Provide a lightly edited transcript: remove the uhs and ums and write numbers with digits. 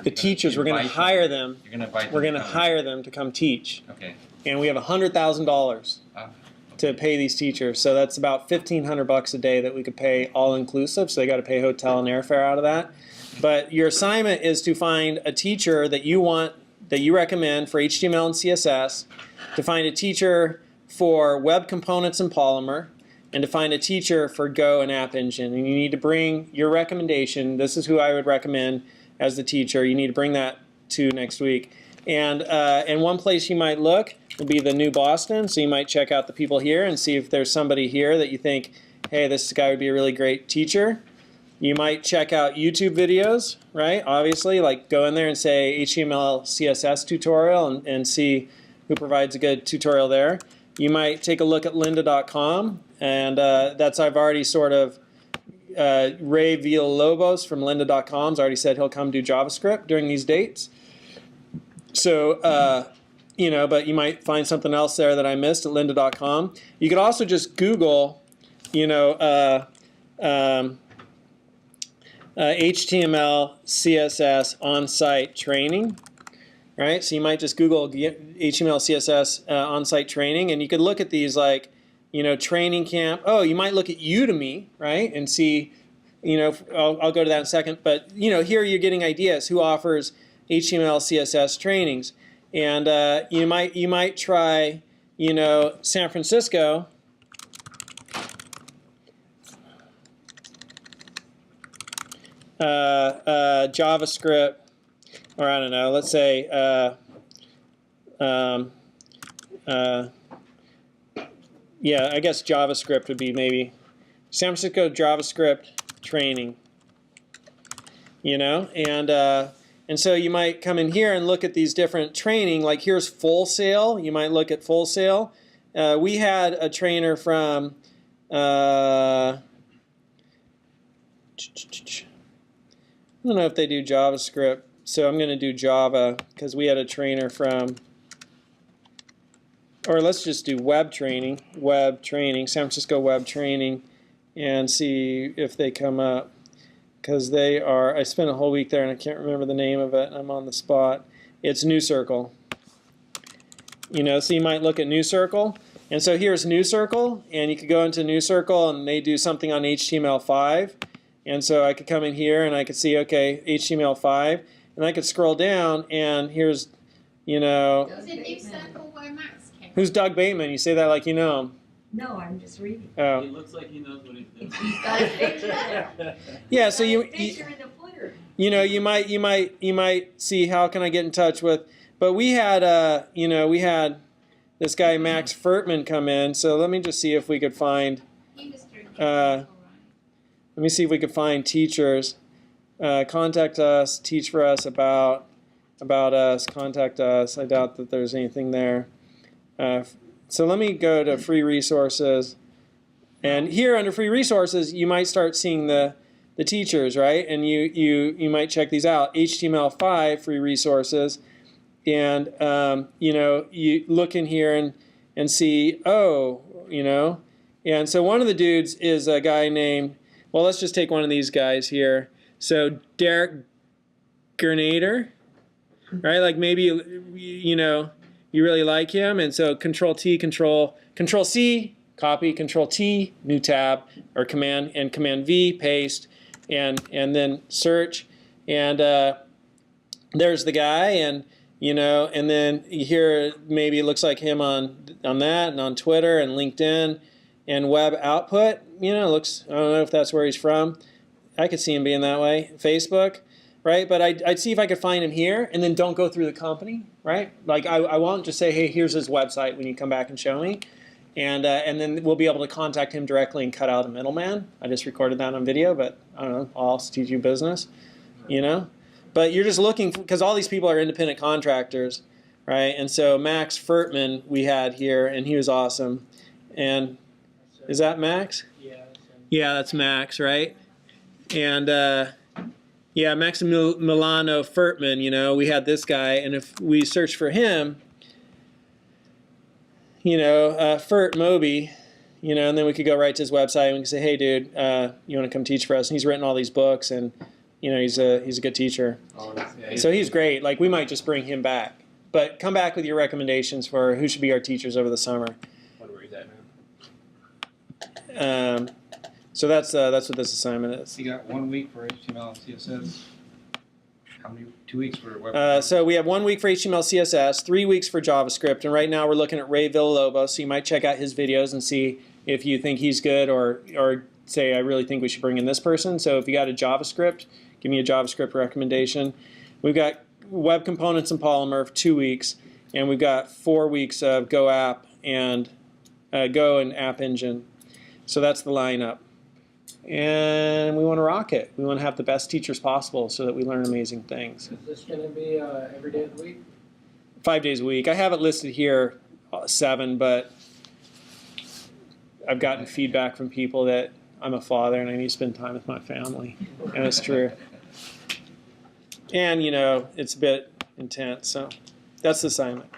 The teachers, we're going to hire them. You're going to invite them. We're going to hire them to come teach. Okay. And we have $100,000 to pay these teachers. So that's about $1,500 a day that we could pay all inclusive. So they got to pay hotel and airfare out of that. But your assignment is to find a teacher that you want, that you recommend for HTML and CSS, to find a teacher for web components and Polymer, and to find a teacher for Go and App Engine. And you need to bring your recommendation. This is who I would recommend as the teacher. You need to bring that to next week. And one place you might look will be the New Boston. So you might check out the people here and see if there's somebody here that you think, hey, this guy would be a really great teacher. You might check out YouTube videos, right? Obviously, like go in there and say HTML, CSS tutorial and see who provides a good tutorial there. You might take a look at lynda.com, and that's I've already sort of Ray Villalobos from lynda.com has already said he'll come do JavaScript during these dates. So, you know, but you might find something else there that I missed at lynda.com. You could also just Google, you know, HTML, CSS on-site training, right? So you might just Google HTML, CSS on-site training, and you could look at these like, you know, training camp. Oh, you might look at Udemy, right, and see, you know, I'll go to that in a second. But, you know, here you're getting ideas. Who offers HTML, CSS trainings? And you might try, you know, San Francisco. JavaScript, or I don't know, let's say yeah, I guess JavaScript would be maybe San Francisco JavaScript training, you know, and so you might come in here and look at these different training, like here's Full Sail. You might look at Full Sail. We had a trainer from I don't know if they do JavaScript, so I'm going to do Java because we had a trainer from, or let's just do web training, San Francisco web training, and see if they come up. Because they are, I spent a whole week there and I can't remember the name of it, and I'm on the spot. It's NewCircle. You know, so you might look at NewCircle. And so here's NewCircle, and you could go into NewCircle and they do something on HTML5. And so I could come in here and I could see, okay, HTML5, and I could scroll down and here's, you know, who's Doug Bateman? You say that like you know him. No, I'm just reading. Oh. He looks like he knows what he's doing. He's got a picture there. Yeah, so you know, you might see how can I get in touch with. But we had you know, we had this guy Max Furtman come in. So let me just see if we could find. Let me see if we could find teachers. Contact us, teach for us, about us, contact us. I doubt that there's anything there. So let me go to free resources. And here under free resources, you might start seeing the teachers, right? And you might check these out. HTML5 free resources. And, you know, you look in here and see, oh, you know. And so one of the dudes is a guy named, well, let's just take one of these guys here. So Derek Gernader, right? Like maybe, you know, you really like him. And so Control-T, Control-C, copy, Control-T, new tab, or Command-V, paste, and then search. And there's the guy, and, you know, and then here maybe it looks like him on that, and on Twitter and LinkedIn. And web output, you know, looks, I don't know if that's where he's from. I could see him being that way. Facebook, right? But I'd see if I could find him here, and then don't go through the company, right? Like I won't just say, hey, here's his website when you come back and show me. And then we'll be able to contact him directly and cut out a middleman. I just recorded that on video, but I don't know, I'll also teach you business, you know? But you're just looking, because all these people are independent contractors, right? And so Max Furtman we had here, and he was awesome. And is that Max? Yeah, that's Max, right? And yeah, Max Milano Furtman, you know, we had this guy, and if we search for him, you know, Furt Moby, you know, and then we could go right to his website and we could say, hey, dude, you want to come teach for us? And he's written all these books, and, he's a good teacher. So he's great. Like, we might just bring him back. But come back with your recommendations for who should be our teachers over the summer. Wonder where he's at now. So that's what this assignment is. You got 1 week for HTML and CSS. How many? 2 weeks for web. So we have 1 week for HTML, CSS, 3 weeks for JavaScript, and right now we're looking at Ray Villalobos. So you might check out his videos and see if you think he's good, or say I really think we should bring in this person. So if you got a JavaScript, give me a JavaScript recommendation. We've got Web Components and Polymer for 2 weeks, and we've got 4 weeks of Go App and Go and App Engine. So that's the lineup. And we want to rock it. We want to have the best teachers possible so that we learn amazing things. Is this going to be every day of the week? 5 days a week. I have it listed here 7, but I've gotten feedback from people that I'm a father and I need to spend time with my family. And it's true. And, it's a bit intense. So that's the assignment.